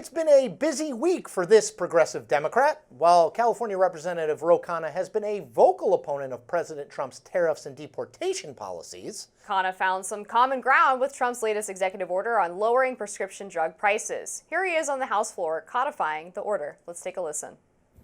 it's been a busy week for this progressive Democrat. While California Representative Khanna has been a vocal opponent of President Trump's tariffs and deportation policies, Khanna found some common ground with Trump's latest executive order on lowering prescription drug prices. Here he is on the House floor codifying the order. Let's take a listen.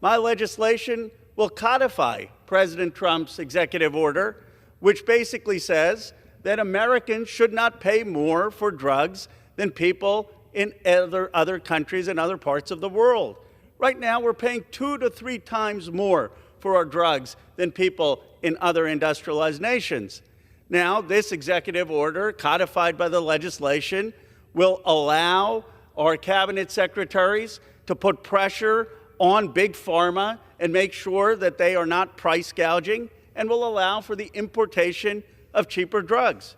My legislation will codify President Trump's executive order, which basically says that Americans should not pay more for drugs than people in other countries and other parts of the world. Right now, we're paying 2 to 3 times more for our drugs than people in other industrialized nations. Now, this executive order, codified by the legislation, will allow our cabinet secretaries to put pressure on big pharma and make sure that they are not price gouging, and will allow for the importation of cheaper drugs.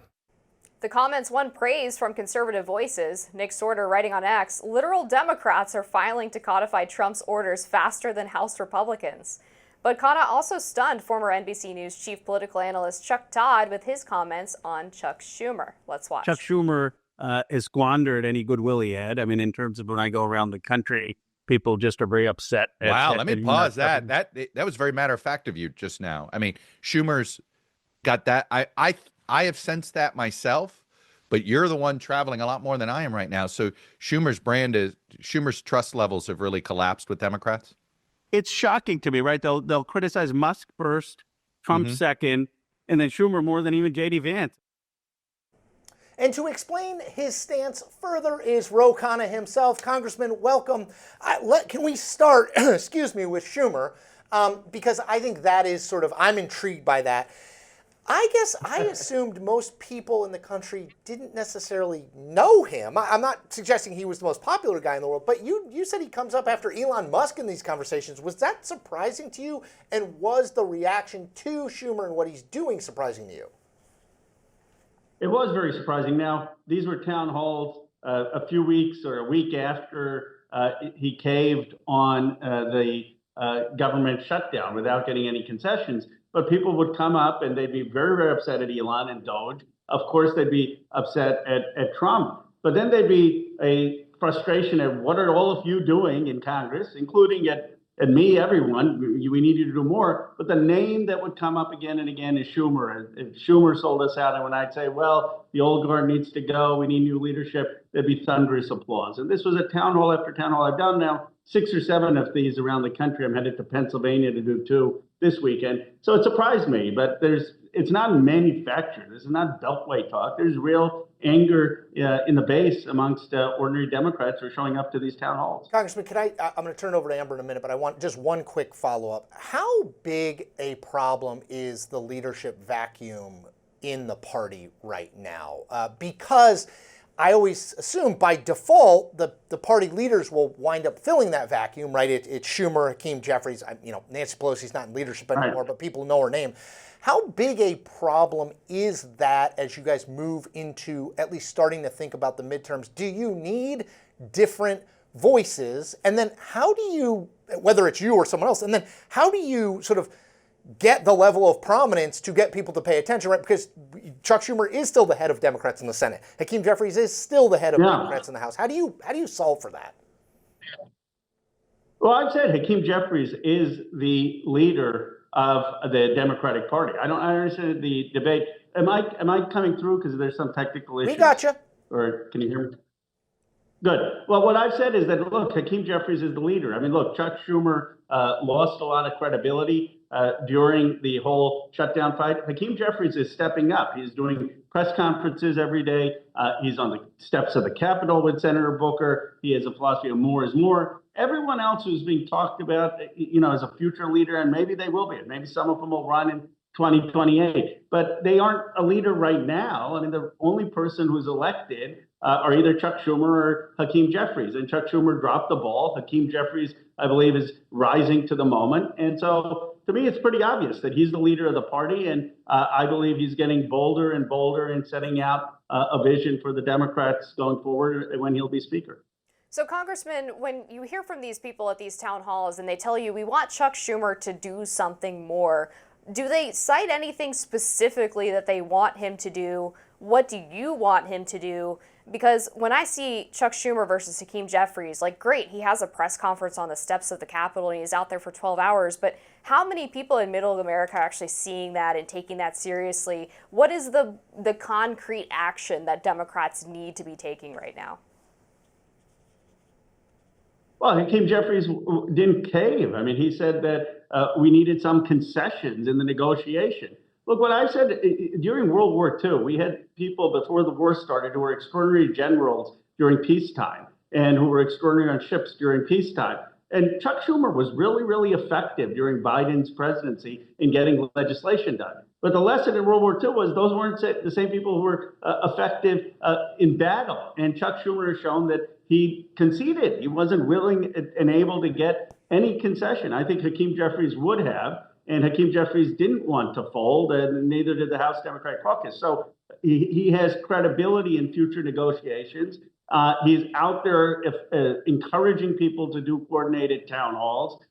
The comments won praise from conservative voices. Nick Sorter writing on X, literal Democrats are filing to codify Trump's orders faster than House Republicans. But Khanna also stunned former NBC News chief political analyst Chuck Todd with his comments on Chuck Schumer. Let's watch. Chuck Schumer has squandered any goodwill he had. I mean, in terms of when I go around the country, people just are very upset. Wow, let me pause that. That was very matter of fact of you just now. I mean, Schumer's got that. I have sensed that myself, but you're the one traveling a lot more than I am right now. So Schumer's trust levels have really collapsed with Democrats. It's shocking to me, right? They'll criticize Musk first, Trump second, and then Schumer more than even J.D. Vance. And to explain his stance further is Khanna himself. Congressman, welcome. Can we start, excuse me, with Schumer? Because I think that is I'm intrigued by that. I guess I assumed most people in the country didn't necessarily know him. I'm not suggesting he was the most popular guy in the world, but you said he comes up after Elon Musk in these conversations. Was that surprising to you? And was the reaction to Schumer and what he's doing surprising to you? It was very surprising. Now, these were town halls a few weeks or a week after he caved on the government shutdown without getting any concessions. But people would come up and they'd be very, very upset at Elon and Doge. Of course, they'd be upset at Trump. But then there'd be a frustration at what are all of you doing in Congress, including at me, everyone. We need you to do more. But the name that would come up again and again is Schumer. If Schumer sold us out, and when I'd say, well, the old guard needs to go, we need new leadership, there'd be thunderous applause. And this was a town hall after town hall. I've done now 6 or 7 of these around the country. I'm headed to Pennsylvania to do 2 this weekend. So it surprised me, but it's not manufactured. This is not beltway talk. There's real anger in the base amongst ordinary Democrats who are showing up to these town halls. Congressman, I'm going to turn over to Amber in a minute, but I want just one quick follow-up. How big a problem is the leadership vacuum in the party right now? Because I always assume by default the party leaders will wind up filling that vacuum, right? It's Schumer, Hakeem Jeffries, Nancy Pelosi's not in leadership anymore, right, but people know her name. How big a problem is that as you guys move into at least starting to think about the midterms? Do you need different voices? And then how do you, whether it's you or someone else, and then how do you get the level of prominence to get people to pay attention, right? Because Chuck Schumer is still the head of Democrats in the Senate. Hakeem Jeffries is still the head of Democrats in the House. How do you solve for that? Well, I've said Hakeem Jeffries is the leader of the Democratic Party. I don't understand the debate. Am I coming through because there's some technical issue? We gotcha. Or can you hear me? Good. Well, what I've said is that, look, Hakeem Jeffries is the leader. I mean, look, Chuck Schumer lost a lot of credibility during the whole shutdown fight. Hakeem Jeffries is stepping up. He's doing press conferences every day. He's on the steps of the Capitol with Senator Booker. He has a philosophy of more is more. Everyone else who's being talked about, as a future leader, and maybe they will be, and maybe some of them will run in 2028, but they aren't a leader right now. I mean, the only person who's elected are either Chuck Schumer or Hakeem Jeffries, and Chuck Schumer dropped the ball. Hakeem Jeffries, I believe, is rising to the moment. And so to me, it's pretty obvious that he's the leader of the party, and I believe he's getting bolder and bolder in setting out a vision for the Democrats going forward when he'll be Speaker. So, Congressman, when you hear from these people at these town halls and they tell you, we want Chuck Schumer to do something more, Do they cite anything specifically that they want him to do? What do you want him to do? Because when I see Chuck Schumer versus Hakeem Jeffries, like, great, he has a press conference on the steps of the Capitol and he's out there for 12 hours, but how many people in middle America are actually seeing that and taking that seriously? What is the concrete action that Democrats need to be taking right now? Well, Hakeem Jeffries didn't cave. I mean, he said that we needed some concessions in the negotiation. Look, what I said during World War II, we had people before the war started who were extraordinary generals during peacetime and who were extraordinary on ships during peacetime. And Chuck Schumer was really, really effective during Biden's presidency in getting legislation done. But the lesson in World War II was those weren't the same people who were effective in battle. And Chuck Schumer has shown that he conceded. He wasn't willing and able to get any concession. I think Hakeem Jeffries would have. And Hakeem Jeffries didn't want to fold, and neither did the House Democratic Caucus. So he has credibility in future negotiations. He's out there encouraging people to do coordinated town halls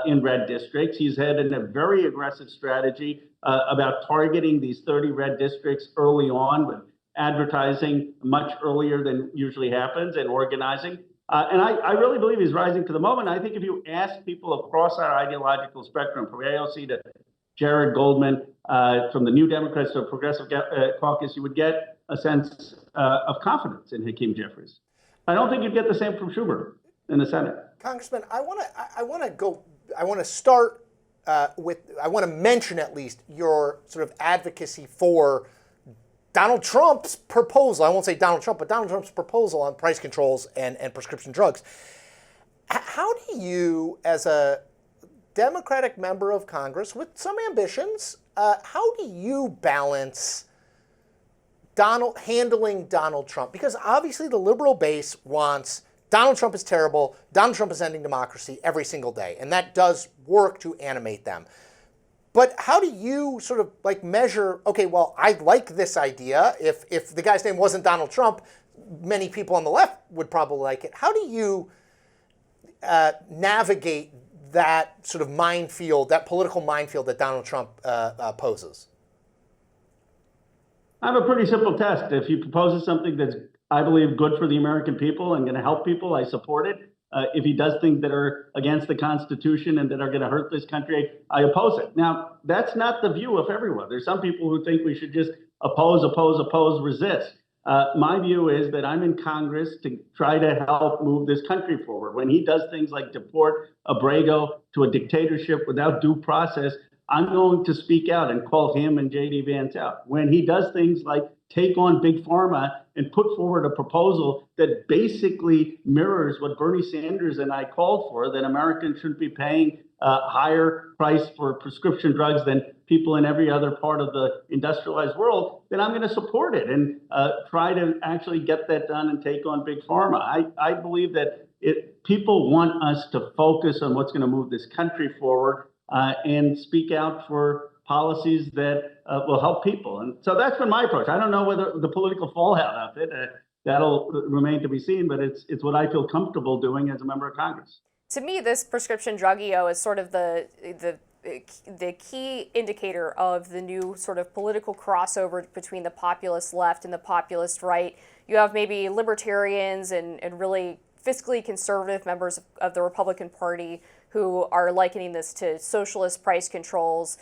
in red districts. He's had a very aggressive strategy about targeting these 30 red districts early on with advertising much earlier than usually happens and organizing. And I really believe he's rising to the moment. I think if you ask people across our ideological spectrum, from AOC to Jared Goldman, from the New Democrats to the Progressive Caucus, you would get a sense of confidence in Hakeem Jeffries. I don't think you'd get the same from Schumer in the Senate. Congressman, I want to start with, I want to mention at least your sort of advocacy for Donald Trump's proposal. I won't say Donald Trump, but Donald Trump's proposal on price controls and prescription drugs. How do you, as a Democratic member of Congress with some ambitions, how do you balance handling Donald Trump? Because obviously the liberal base wants Donald Trump is terrible, Donald Trump is ending democracy every single day, and that does work to animate them. But how do you sort of like measure, okay, well, I like this idea. If the guy's name wasn't Donald Trump, many people on the left would probably like it. How do you navigate that sort of minefield, that political minefield that Donald Trump poses? I have a pretty simple test. If he proposes something that's, I believe, good for the American people and going to help people, I support it. If he does things that are against the Constitution and that are going to hurt this country, I oppose it. Now, that's not the view of everyone. There's some people who think we should just oppose, resist. My view is that I'm in Congress to try to help move this country forward. When he does things like deport Abrego to a dictatorship without due process, I'm going to speak out and call him and J.D. Vance out. When he does things like take on Big Pharma and put forward a proposal that basically mirrors what Bernie Sanders and I called for, that Americans shouldn't be paying a higher price for prescription drugs than people in every other part of the industrialized world, then I'm going to support it and try to actually get that done and take on Big Pharma. I believe that people want us to focus on what's going to move this country forward and speak out for policies that will help people. And so that's been my approach. I don't know whether the political fallout of it, that'll remain to be seen, but it's what I feel comfortable doing as a member of Congress. To me, this prescription drug EO is sort of the key indicator of the new sort of political crossover between the populist left and the populist right. You have maybe libertarians and really fiscally conservative members of the Republican Party who are likening this to socialist price controls.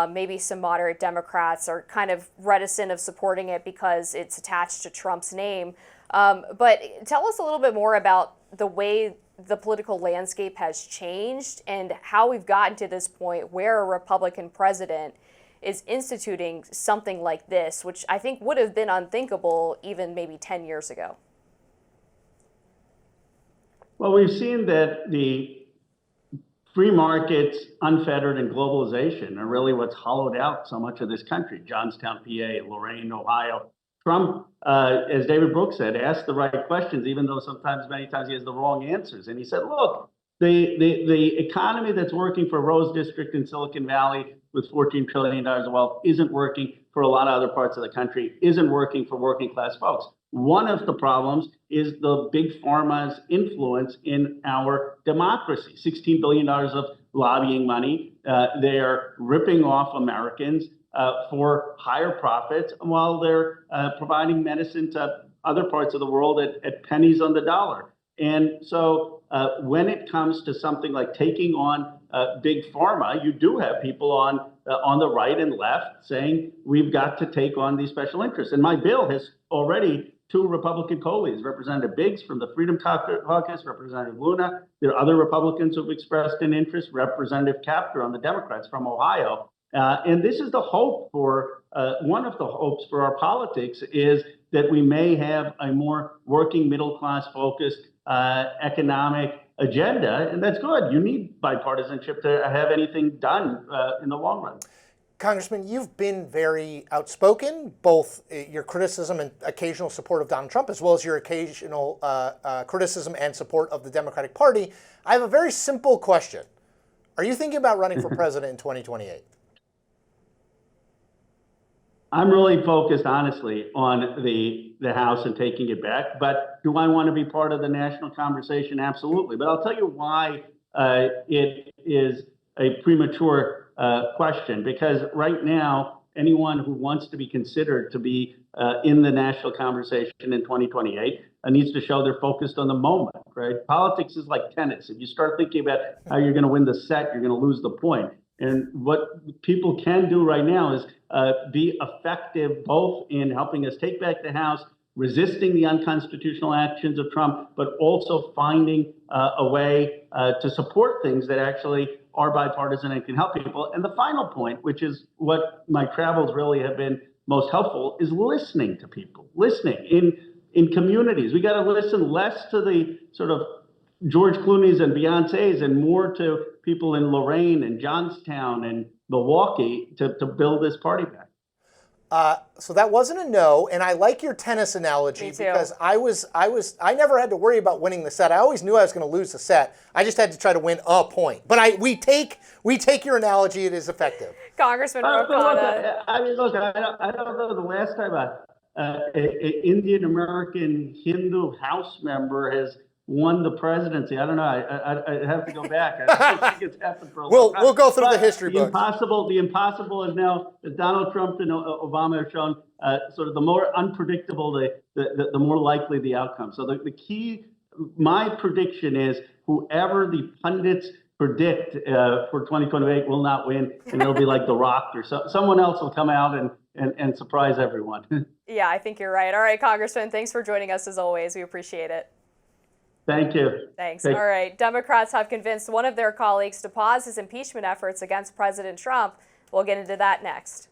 Maybe some moderate Democrats are kind of reticent of supporting it because it's attached to Trump's name. But tell us a little bit more about the way the political landscape has changed and how we've gotten to this point where a Republican president is instituting something like this, which I think would have been unthinkable even maybe 10 years ago. Well, we've seen that the free markets, unfettered, and globalization are really what's hollowed out so much of this country. Johnstown, PA, Lorain, Ohio. Trump, as David Brooks said, asked the right questions, even though many times he has the wrong answers. And he said, look, the economy that's working for Rose District in Silicon Valley with $14 trillion of wealth isn't working for a lot of other parts of the country, isn't working for working class folks. One of the problems is the big pharma's influence in our democracy. $16 billion of lobbying money. They are ripping off Americans for higher profits while they're providing medicine to other parts of the world at pennies on the dollar. And so when it comes to something like taking on big pharma, you do have people on the right and left saying we've got to take on these special interests. And my bill has already two Republican co-leads, Representative Biggs from the Freedom Caucus, Representative Luna. There are other Republicans who've expressed an interest, Representative Capter on the Democrats from Ohio. And this is the hope for, one of the hopes for our politics is that we may have a more working middle class focused economic agenda. And that's good. You need bipartisanship to have anything done in the long run. Congressman, you've been very outspoken, both your criticism and occasional support of Donald Trump, as well as your occasional criticism and support of the Democratic Party. I have a very simple question. Are you thinking about running for president in 2028? I'm really focused, honestly, on the House and taking it back. But do I want to be part of the national conversation? Absolutely. But I'll tell you why it is a premature question, because right now, anyone who wants to be considered to be in the national conversation in 2028 needs to show they're focused on the moment, right? Politics is like tennis. If you start thinking about how you're going to win the set, you're going to lose the point. And what people can do right now is be effective both in helping us take back the House, resisting the unconstitutional actions of Trump, but also finding a way to support things that actually are bipartisan and can help people. And the final point, which is what my travels really have been most helpful, is listening to people, listening in communities. We got to listen less to the sort of George Clooney's and Beyonce's and more to people in Lorraine and Johnstown and Milwaukee to build this party back. So that wasn't a no, and I like your tennis analogy because I never had to worry about winning the set. I always knew I was going to lose the set. I just had to try to win a point. But we take your analogy; it is effective. Congressman Khanna. Look, I don't know the last time an Indian American Hindu House member has won the presidency. I don't know. I have to go back. I don't think it's happened for a long time. We'll go through the history books. The impossible is now that Donald Trump and Obama have shown sort of the more unpredictable, the more likely the outcome. So the key, my prediction is whoever the pundits predict for 2028 will not win, and it'll be like The Rock or someone else will come out and surprise everyone. Yeah, I think you're right. All right, Congressman, thanks for joining us as always. We appreciate it. Thank you. Thanks. All right. Democrats have convinced one of their colleagues to pause his impeachment efforts against President Trump. We'll get into that next.